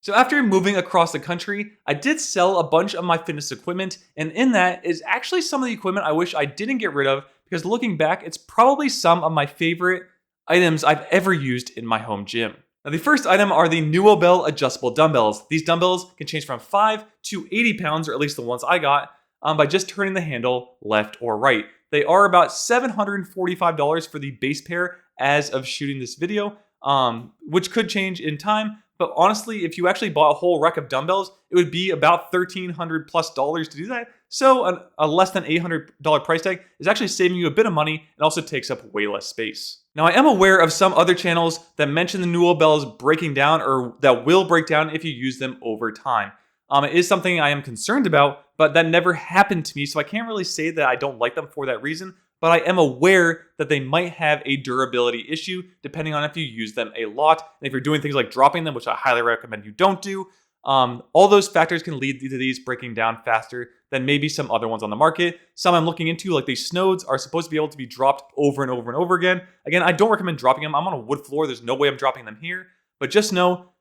So after moving across the country, I did sell a bunch of my fitness equipment, and in that is actually some of the equipment I wish I didn't get rid of, because looking back, it's probably some of my favorite items I've ever used in my home gym. Now the first item are the Nuobell adjustable dumbbells. These dumbbells can change from 5 to 80 pounds, or at least the ones I got, by just turning the handle left or right. They are about $745 for the base pair as of shooting this video, which could change in time. But honestly, if you actually bought a whole rack of dumbbells, it would be about $1,300 plus to do that. So a less than $800 price tag is actually saving you a bit of money and also takes up way less space. Now, I am aware of some other channels that mention the Nuobells breaking down, or that will break down if you use them over time. It is something I am concerned about, but that never happened to me, so I can't really say that I don't like them for that reason. But I am aware that they might have a durability issue depending on if you use them a lot. And if you're doing things like dropping them, which I highly recommend you don't do, all those factors can lead to these breaking down faster than maybe some other ones on the market. Some I'm looking into, like these Snodes, are supposed to be able to be dropped over and over and over again. Again, I don't recommend dropping them. I'm on a wood floor. There's no way I'm dropping them here. But just know,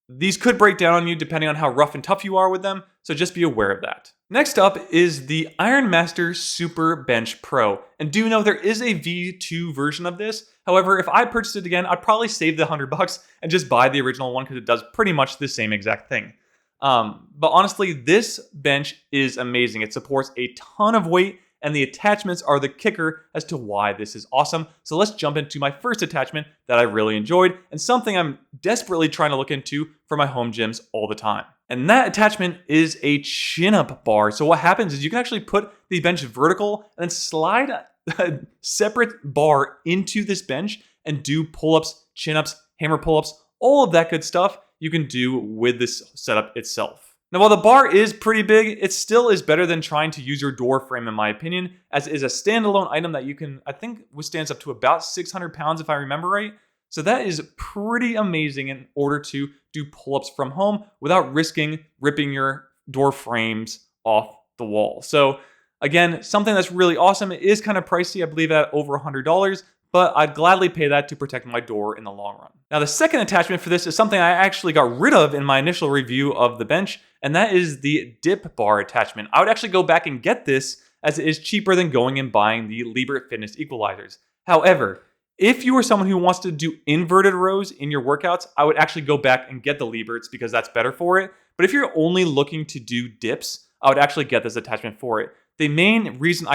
these could break down on you depending on how rough and tough you are with them, so just be aware of that. Next up is the IronMaster Super Bench Pro. And do know there is a V2 version of this. However, if I purchased it again, I'd probably save the $100 and just buy the original one, because it does pretty much the same exact thing. But honestly, this bench is amazing. It supports a ton of weight, and the attachments are the kicker as to why this is awesome. So let's jump into my first attachment that I really enjoyed, and something I'm desperately trying to look into for my home gyms all the time. And that attachment is a chin-up bar. So what happens is you can actually put the bench vertical and then slide a separate bar into this bench and do pull-ups, chin-ups, hammer pull-ups, all of that good stuff you can do with this setup itself. Now, while the bar is pretty big, it still is better than trying to use your door frame, in my opinion, as it is a standalone item that you can, I think, withstands up to about 600 pounds if I remember right. So that is pretty amazing in order to do pull-ups from home without risking ripping your door frames off the wall. So again, something that's really awesome. It is kind of pricey, I believe at over $100, but I'd gladly pay that to protect my door in the long run. Now, the second attachment for this is something I actually got rid of in my initial review of the bench, and that is the Dip Bar Attachment. I would actually go back and get this, as it is cheaper than going and buying the Liebert Fitness equalizers. However, if you are someone who wants to do inverted rows in your workouts, I would actually go back and get the Lieberts, because that's better for it. But if you're only looking to do dips, I would actually get this attachment for it. The main reason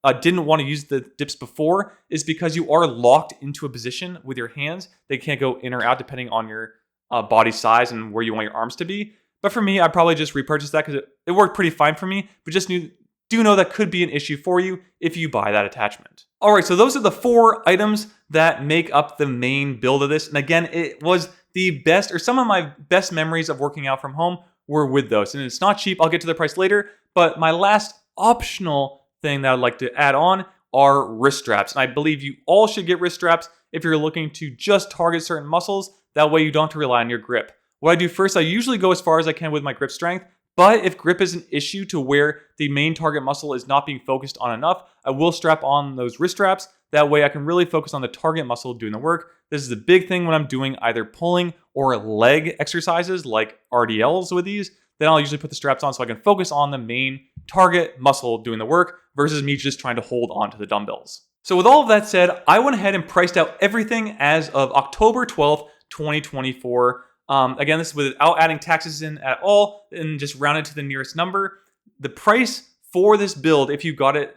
I didn't want to use the dips before is because you are locked into a position with your hands. They can't go in or out depending on your body size and where you want your arms to be. But for me, I'd probably just repurchase that because it worked pretty fine for me. But just do know that could be an issue for you if you buy that attachment. All right, so those are the 4 items that make up the main build of this. And again, it was the best, or some of my best memories of working out from home were with those. And it's not cheap. I'll get to the price later. But my last optional thing that I'd like to add on are wrist straps. And I believe you all should get wrist straps if you're looking to just target certain muscles. That way you don't have to rely on your grip. What I do first, I usually go as far as I can with my grip strength. But if grip is an issue to where the main target muscle is not being focused on enough, I will strap on those wrist straps. That way I can really focus on the target muscle doing the work. This is a big thing when I'm doing either pulling or leg exercises like RDLs with these. Then I'll usually put the straps on so I can focus on the main target muscle doing the work versus me just trying to hold on to the dumbbells. So with all of that said, I went ahead and priced out everything as of October 12th, 2024. Again, this is without adding taxes in at all, and just rounded to the nearest number. The price for this build, if you got it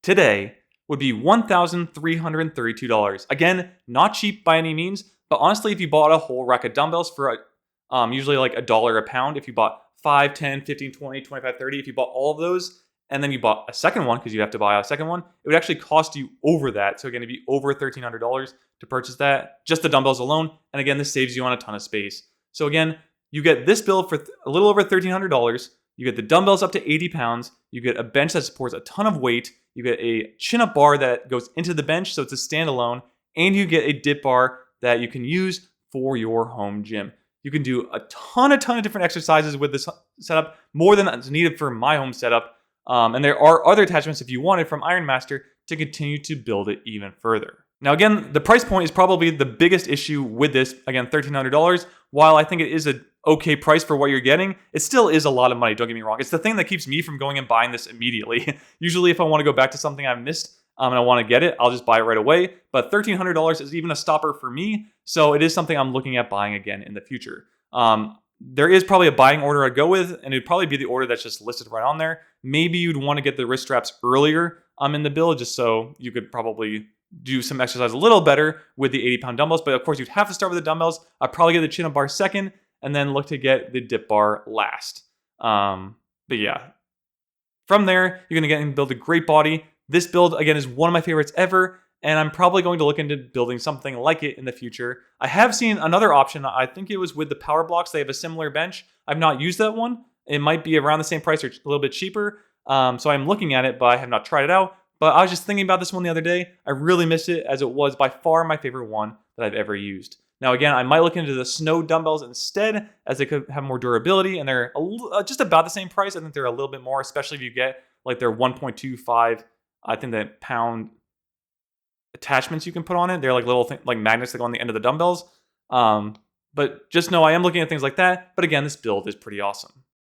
today, would be $1,332. Again, not cheap by any means, but honestly, if you bought a whole rack of dumbbells for usually like $1 a pound, if you bought 5, 10, 15, 20, 25, 30, if you bought all of those, and then you bought a second one, because you have to buy a second one, it would actually cost you over that. So again, it'd be over $1,300 to purchase that, just the dumbbells alone. And again, this saves you on a ton of space. So again, you get this build for a little over $1,300. You get the dumbbells up to 80 pounds. You get a bench that supports a ton of weight. You get a chin-up bar that goes into the bench, so it's a standalone. And you get a dip bar that you can use for your home gym. You can do a ton of different exercises with this setup, more than is needed for my home setup. And there are other attachments if you wanted from IronMaster to continue to build it even further. Now again, the price point is probably the biggest issue with this. Again, $1,300. While I think it is a okay price for what you're getting, it still is a lot of money, don't get me wrong. It's the thing that keeps me from going and buying this immediately. Usually if I want to go back to something I've missed and I want to get it, I'll just buy it right away. But $1,300 is even a stopper for me, so it is something I'm looking at buying again in the future. There is probably a buying order I'd go with, and it'd probably be the order that's just listed right on there. Maybe you'd want to get the wrist straps earlier in the build, just so you could probably do some exercise a little better with the 80-pound dumbbells. But of course, you'd have to start with the dumbbells. I'd probably get the chin-up bar second, and then look to get the dip bar last. But yeah, from there, you're going to get and build a great body. This build, again, is one of my favorites ever, and I'm probably going to look into building something like it in the future. I have seen another option. I think it was with the power blocks. They have a similar bench. I've not used that one. It might be around the same price or a little bit cheaper. So I'm looking at it, but I have not tried it out. But I was just thinking about this one the other day. I really miss it, as it was by far my favorite one that I've ever used. Now, again, I might look into the snow dumbbells instead, as they could have more durability, and they're just about the same price. I think they're a little bit more, especially if you get like their 1.25, I think, that pound attachments you can put on it. They're like little like magnets that go on the end of the dumbbells. But just know I am looking at things like that. But again, this build is pretty awesome.